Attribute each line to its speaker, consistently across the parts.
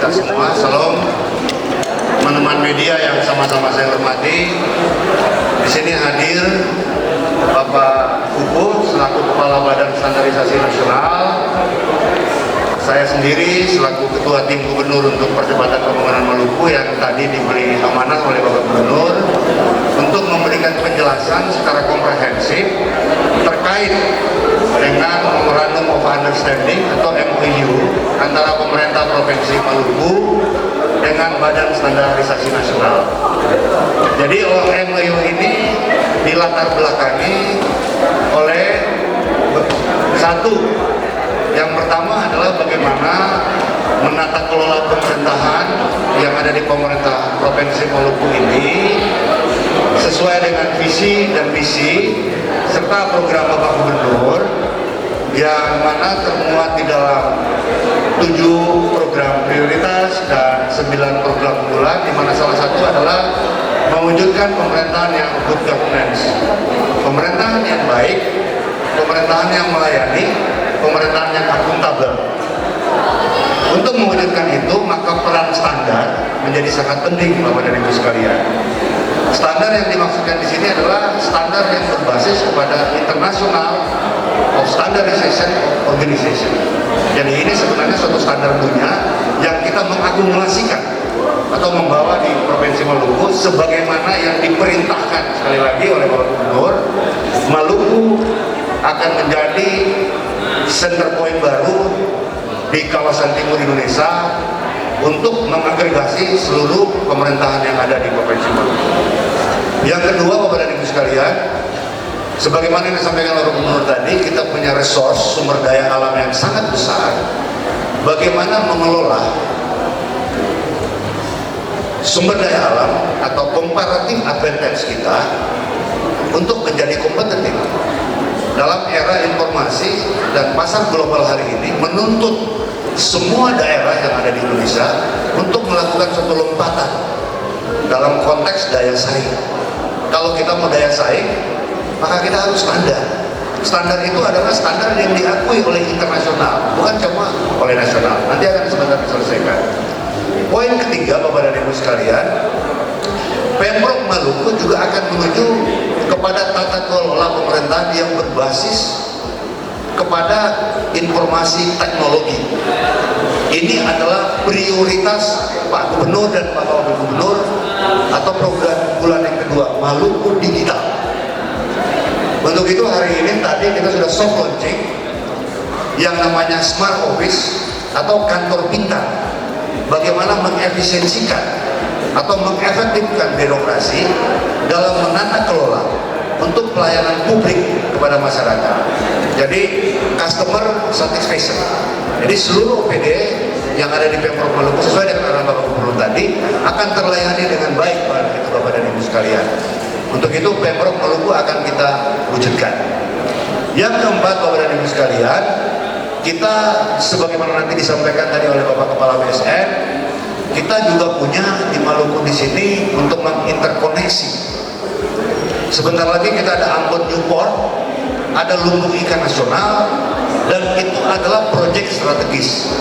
Speaker 1: kita semua. Salam teman-teman media yang sama-sama saya hormati. Di sini hadir Bapak Puput selaku Kepala Badan Standarisasi Nasional. Saya sendiri selaku Ketua Tim Gubernur untuk Percepatan Pembangunan Maluku yang tadi diberi amanah oleh Bapak Gubernur untuk memberikan penjelasan secara komprehensif terkait dengan Memorandum of Understanding atau MOU antara pemerintah Provinsi Maluku dengan Badan Standarisasi Nasional. Jadi MOU ini dilatar belakangi oleh satu, yang pertama adalah bagaimana menata kelola pemerintahan yang ada di pemerintah Provinsi Maluku ini sesuai dengan visi dan misi serta program Bapak Gubernur yang mana termuat di dalam 7 program prioritas dan 9 program unggulan, di mana salah satu adalah mewujudkan pemerintahan yang good governance, pemerintahan yang baik, pemerintahan yang melayani, pemerintahan yang akuntabel. Untuk mewujudkan itu, maka peran standar menjadi sangat penting, Bapak dan Ibu sekalian. Standar yang dimaksudkan di sini adalah standar yang berbasis kepada International of Standardization Organization. Jadi ini sebenarnya suatu standar dunia yang kita mengakumulasikan atau membawa di Provinsi Maluku sebagaimana yang diperintahkan sekali lagi oleh Bapak Gubernur. Maluku akan menjadi center point baru di kawasan timur Indonesia untuk mengagregasi seluruh pemerintahan yang ada di Provinsi Maluku. Yang kedua, Bapak dan Ibu sekalian, sebagaimana yang disampaikan oleh Gubernur tadi, kita punya resource sumber daya alam yang sangat besar. Bagaimana mengelola sumber daya alam atau comparative advantage kita untuk menjadi kompetitif dalam era informasi dan pasar global hari ini menuntut semua daerah yang ada di Indonesia untuk melakukan suatu lompatan dalam konteks daya saing. Kalau kita mau daya saing, maka kita harus standar. Standar itu adalah standar yang diakui oleh internasional, bukan cuma oleh nasional. Nanti akan sebentar diselesaikan. Poin ketiga, Bapak dan Ibu sekalian, Pemprov Maluku juga akan menuju kepada tata kelola pemerintahan yang berbasis kepada informasi teknologi. Ini adalah prioritas Pak Gubernur dan Pak Wakil Gubernur atau program bulan yang kedua, Maluku Digital. Untuk itu hari ini tadi kita sudah soft launching yang namanya Smart Office atau kantor pintar. Bagaimana mengefisiensikan atau mengefektifkan birokrasi dalam menata kelola untuk pelayanan publik kepada masyarakat. Jadi customer satisfaction. Jadi seluruh OPD yang ada di Pemprov Maluku sesuai dengan arahan Bapak Gubernur tadi akan terlayani dengan baik, Bapak dan Ibu sekalian. Untuk itu Pemprov Maluku akan kita wujudkan. Yang keempat, Bapak dan Ibu sekalian, kita sebagaimana nanti disampaikan tadi oleh Bapak Kepala BSN, kita juga punya di Maluku di sini untuk menginterkoneksi. Sebentar lagi kita ada Ambon Newport, ada Lumbung Ikan Nasional, dan itu adalah proyek strategis.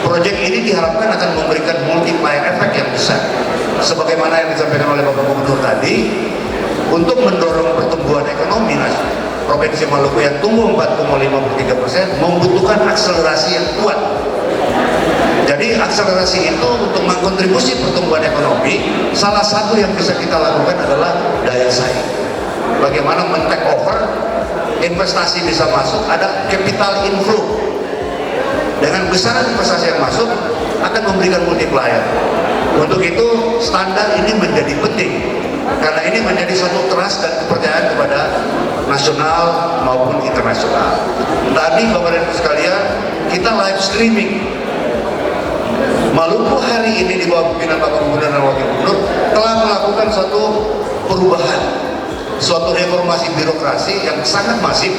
Speaker 1: Proyek ini diharapkan akan memberikan multiplier efek yang besar. Sebagaimana yang disampaikan oleh Bapak Gubernur tadi, untuk mendorong pertumbuhan ekonomi Provinsi Maluku yang tumbuh 4,53% membutuhkan akselerasi yang kuat. Jadi akselerasi itu untuk mengkontribusi pertumbuhan ekonomi, salah satu yang bisa kita lakukan adalah daya saing. Bagaimana men-take over, investasi bisa masuk, ada capital inflow. Dengan besaran investasi yang masuk akan memberikan multiplier. Untuk itu standar ini menjadi penting karena ini menjadi suatu trust dan kepercayaan kepada nasional maupun internasional. Tadi Bapak dan Ibu sekalian, kita live streaming Maluku hari ini di bawah pimpinan Bapak Gubernur dan Wakil Gubernur telah melakukan suatu perubahan, suatu reformasi birokrasi yang sangat masif.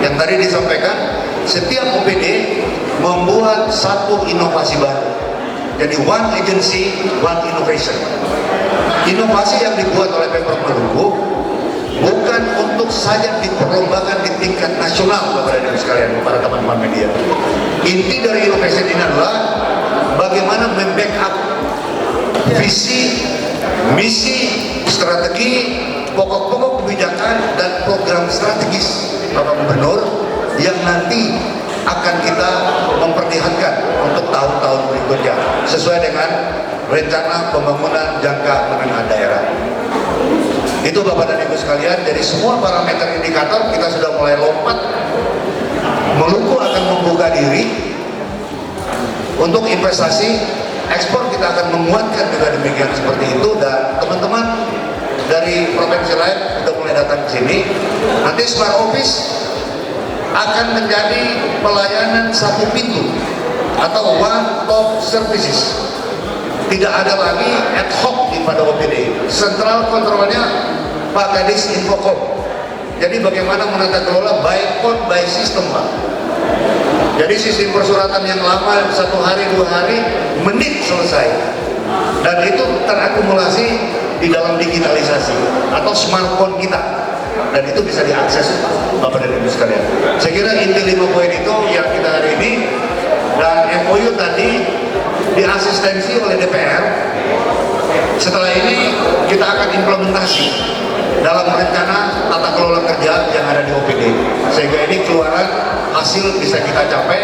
Speaker 1: Yang tadi disampaikan, setiap OPD membuat satu inovasi baru. Jadi one agency, one innovation. Inovasi yang dibuat oleh Pemprov Maluku bukan untuk saja diperlombakan di tingkat nasional, Bapak dan Ibu sekalian, para teman-teman media. Inti dari inovasi ini adalah bagaimana membackup visi, misi, strategi, pokok-pokok kebijakan dan program strategis Bapak Gubernur yang nanti akan kita memperlihatkan untuk tahun-tahun berikutnya sesuai dengan rencana pembangunan jangka menengah daerah. Itu Bapak dan Ibu sekalian, dari semua parameter indikator kita sudah mulai lompat. Maluku akan membuka diri untuk investasi, ekspor kita akan menguatkan juga demikian seperti itu, dan teman-teman dari provinsi lain sudah mulai datang ke sini. Nanti Smart Office akan menjadi pelayanan satu pintu atau one stop services. Tidak ada lagi ad hoc pada OPD. Sentral kontrolnya Pak Kadis Infocom. Jadi bagaimana menata kelola by code by system, Pak. Jadi sistem persuratan yang lama 1 hari 2 hari menit selesai, dan itu terakumulasi di dalam digitalisasi atau smartphone kita, dan itu bisa diakses Bapak dan Ibu sekalian. Saya kira inti 5 poin itu yang kita hari ini, dan MOU tadi diasistensi oleh DPR. Setelah ini kita akan implementasi dalam rencana tata kelola kerja yang ada di OPD, sehingga ini keluaran hasil bisa kita capai,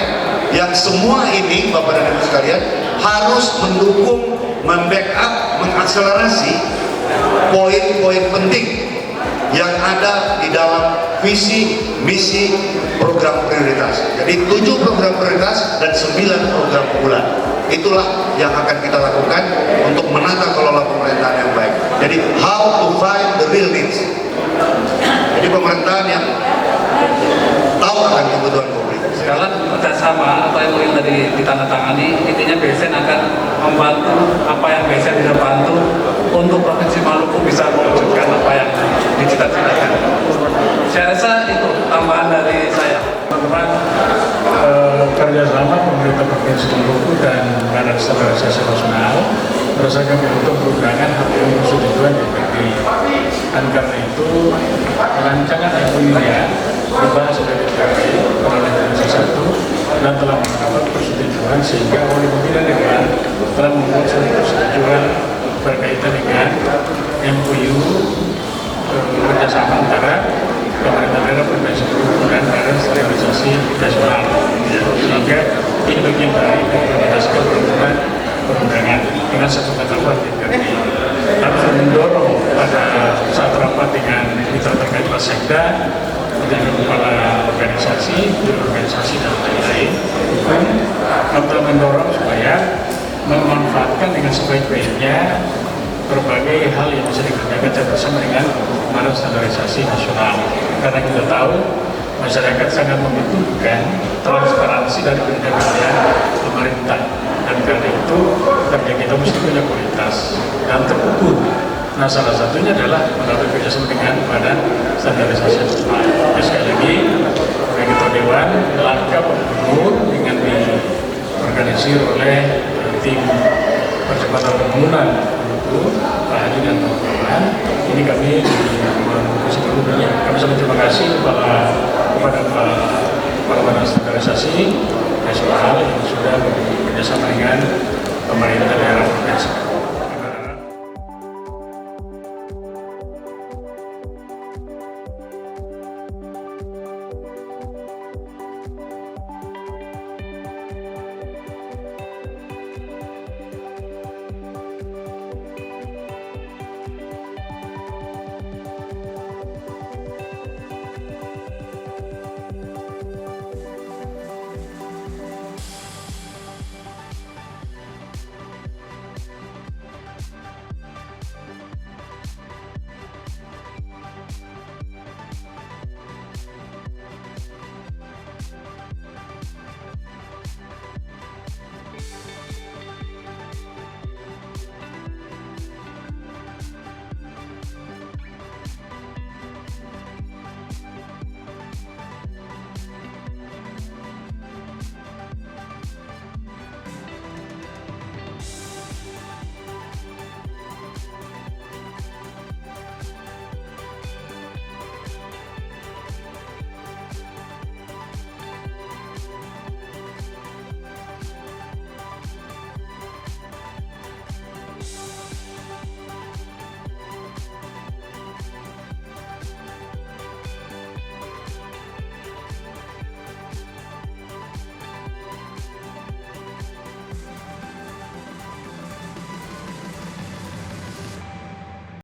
Speaker 1: yang semua ini Bapak dan Ibu sekalian harus mendukung, membackup, mengakselerasi poin-poin penting yang ada di dalam visi, misi, program prioritas. Jadi 7 program prioritas dan 9 program unggulan. Itulah yang akan kita lakukan untuk menata kelola pemerintahan yang baik. Jadi how to find the real needs. Jadi pemerintahan yang tahu akan kebutuhan publik.
Speaker 2: Dalam kerjasama apa yang tadi ditandatangani, intinya BSN akan membantu apa yang BSN bisa bantu untuk Provinsi Maluku bisa mewujudkan apa yang dicita-citakan. Saya rasa itu tambahan dari saya.
Speaker 3: Teman-teman, kerjasama pemerintah Provinsi Maluku dan Badan Standarisasi Nasional berdasarkan untuk perubahan HPU persetujuan DPD. Dan karena itu rancangan MOU-nya dibahas oleh DPD oleh Komisi 1 dan telah mendapat persetujuan, sehingga oleh pimpinan Dewan telah membuat surat persetujuan berkaitan dengan MOU kerjasama antara pemerintah daerah Provinsi Maluku dan Badan Standarisasi Nasional, sehingga ini bagian dari implementasikan peraturan perundangan dengan satu kata DPRD. Harus mendorong pada saat rapat dengan mitra terkait Sekda, dengan kepala organisasi dan lain-lain, untuk mendorong supaya memanfaatkan dengan sebaik-baiknya berbagai hal yang bisa dikerjakan bersama dengan Badan Standarisasi Nasional. Karena kita tahu masyarakat sangat membutuhkan transparansi dari kerja-kerja pemerintah, dan karena itu kerja kita mesti punya kualitas dan terukur. Nah, salah satunya adalah melalui kerjasama dengan Badan Standarisasi Nasional. Sekali lagi, Ketua Dewan langkah Gubernur dengan diorganisir oleh tim percepatan pembangunan Pak Haji dan kawan-kawan. Ini kami sebelumnya kami sangat terima kasih kepada Badan Standarisasi Nasional yang sudah bekerjasama dengan pemerintah daerah Provinsi